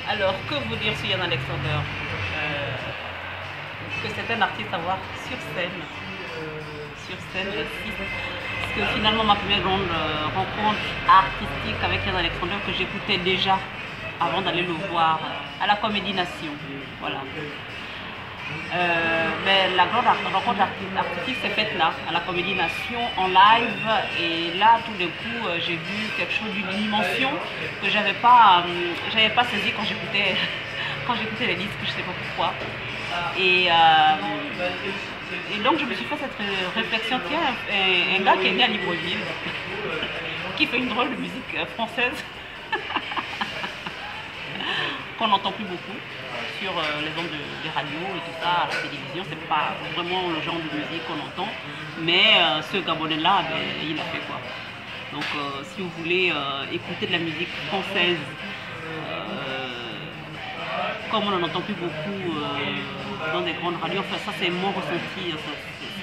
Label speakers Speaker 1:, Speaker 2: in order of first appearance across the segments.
Speaker 1: Alors, que vous dire sur Yann Alexander? Que c'est un artiste à voir sur scène. Sur scène, j'insiste. Parce que finalement, ma première grande rencontre artistique avec Yann Alexander, que j'écoutais déjà avant d'aller le voir à la Comédie Nation. Voilà. Mais la grande rencontre artistique s'est faite là, à la Comédie Nation, en live. Et là, tout d'un coup, j'ai vu quelque chose d'une dimension que j'avais pas saisi quand j'écoutais quand j'écoutais les disques, je sais pas pourquoi. Et, donc, je me suis fait cette réflexion, tiens, un gars qui est né à Libreville, qui fait une drôle de musique française, qu'on n'entend plus beaucoup sur les ondes des radios et tout ça, à la télévision, c'est pas vraiment le genre de musique qu'on entend, mais ce Gabonais-là, ben, il a fait quoi. Donc si vous voulez écouter de la musique française, comme on n'en entend plus beaucoup dans des grandes radios, enfin ça c'est mon ressenti,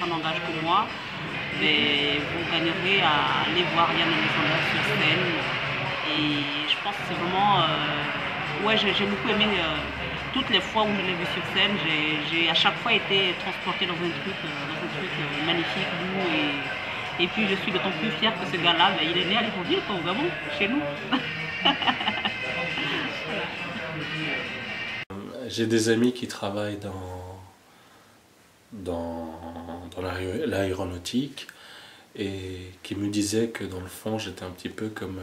Speaker 1: ça n'engage que moi, mais vous gagnerez à aller voir Yann Alexander sur scène, et je pense que c'est vraiment... ouais, j'ai beaucoup aimé toutes les fois où je l'ai vu sur scène. J'ai à chaque fois été transportée dans un truc magnifique, doux, et puis je suis d'autant plus fière que ce gars-là, ben, il est né à Libreville, au Gabon, chez nous.
Speaker 2: J'ai des amis qui travaillent dans l'aéronautique et qui me disaient que dans le fond j'étais un petit peu comme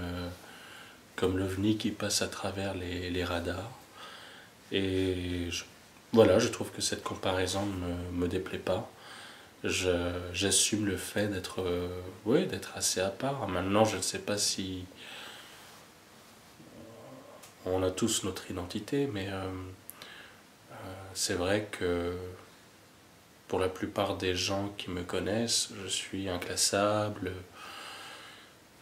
Speaker 2: l'OVNI qui passe à travers les radars. Et voilà, je trouve que cette comparaison ne me déplaît pas. J'assume le fait d'être ouais, d'être assez à part. Maintenant, je ne sais pas si on a tous notre identité, mais c'est vrai que pour la plupart des gens qui me connaissent, je suis inclassable.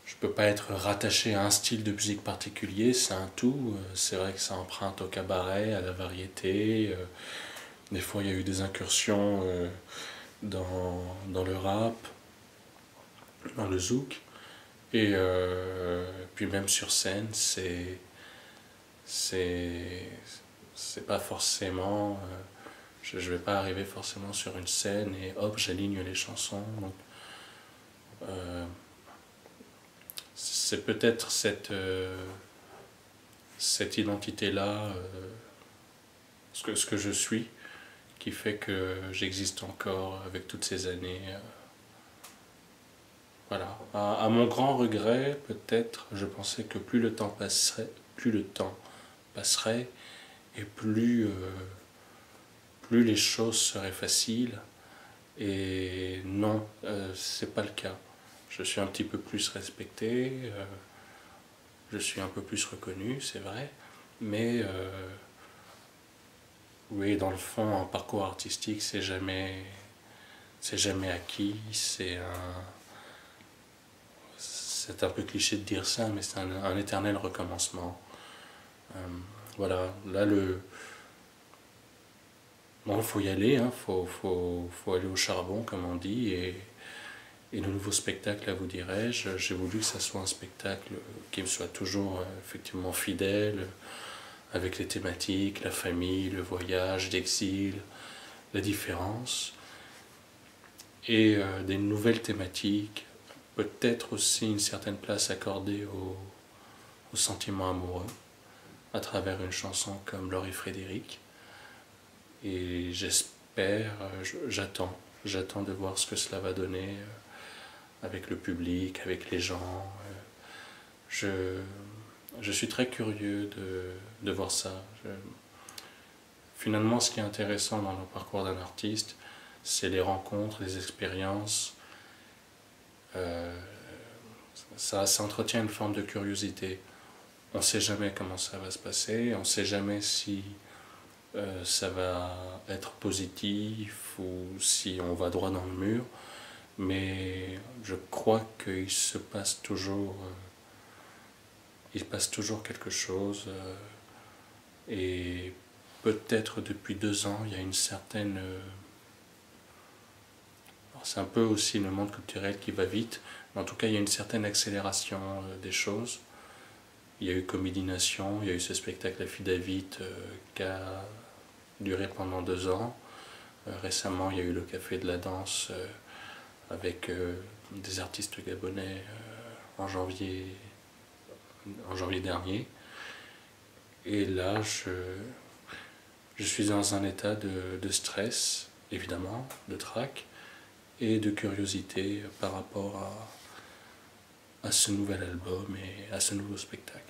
Speaker 2: Je peux pas être rattaché à un style de musique particulier, c'est un tout. C'est vrai que ça emprunte au cabaret, à la variété. Des fois, il y a eu des incursions dans le rap, dans le zouk. Et puis même sur scène, c'est pas forcément... je vais pas arriver forcément sur une scène et hop, j'aligne les chansons. Donc, c'est peut-être cette identité-là, ce que je suis, qui fait que j'existe encore avec toutes ces années. Voilà. À mon grand regret, peut-être, je pensais que plus le temps passerait, et plus les choses seraient faciles. Et non, c'est pas le cas. Je suis un petit peu plus respecté, je suis un peu plus reconnu, c'est vrai, mais oui, dans le fond, un parcours artistique, c'est jamais acquis, c'est un peu cliché de dire ça, mais c'est un éternel recommencement. Voilà, là bon, faut y aller, hein, faut aller au charbon, comme on dit, et le nouveau spectacle, là, vous dirais-je, j'ai voulu que ça soit un spectacle qui me soit toujours effectivement fidèle, avec les thématiques, la famille, le voyage, l'exil, la différence, et des nouvelles thématiques, peut-être aussi une certaine place accordée au sentiment amoureux, à travers une chanson comme Laure et Frédéric. Et j'espère, j'attends de voir ce que cela va donner avec le public, avec les gens. Je suis très curieux de voir ça. Finalement, ce qui est intéressant dans le parcours d'un artiste, c'est les rencontres, les expériences. Ça entretient une forme de curiosité. On ne sait jamais comment ça va se passer, on ne sait jamais si ça va être positif ou si on va droit dans le mur, mais je crois qu'il se passe toujours, quelque chose, et peut-être depuis 2 ans, il y a une certaine... c'est un peu aussi le monde culturel qui va vite, mais en tout cas, il y a une certaine accélération des choses. Il y a eu Comédie Nation, il y a eu ce spectacle La Fille David qui a duré pendant 2 ans. Récemment, il y a eu le Café de la Danse avec des artistes gabonais en janvier dernier. Et là, je suis dans un état de stress, évidemment, de trac, et de curiosité par rapport à ce nouvel album et à ce nouveau spectacle.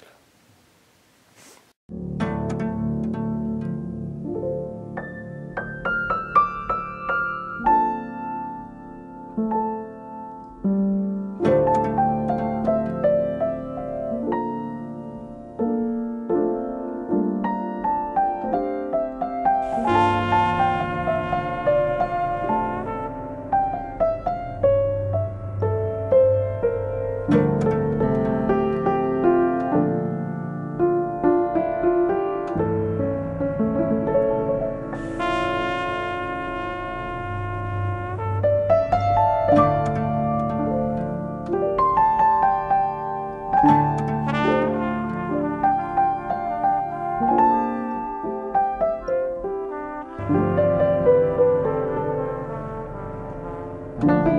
Speaker 3: Thank you.